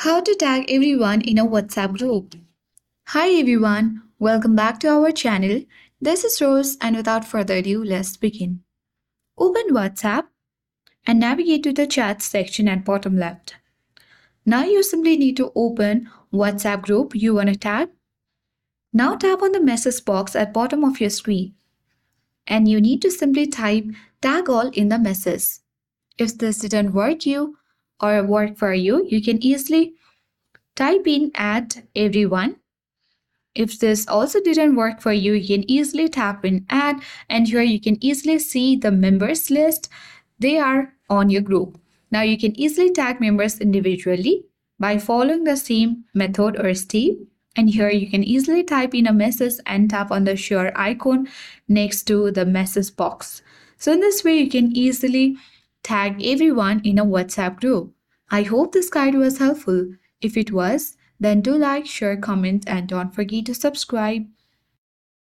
How to tag everyone in a WhatsApp group. Hi everyone, welcome back to our channel. This is Rose, and without further ado, let's begin. Open WhatsApp and navigate to the chat section at bottom left. Now you simply need to open WhatsApp group you want to tag. Now tap on the message box at bottom of your screen and you need to simply type tag all in the message. If this didn't work for you, you can easily type in add everyone. If this also didn't work for you, you can easily tap in add, and here you can easily see the members list. They are on your group. Now you can easily tag members individually by following the same method or step. And here you can easily type in a message and tap on the share icon next to the message box. So in this way, you can easily tag everyone in a WhatsApp group. I hope this guide was helpful. If it was, then do like, share, comment, and don't forget to subscribe.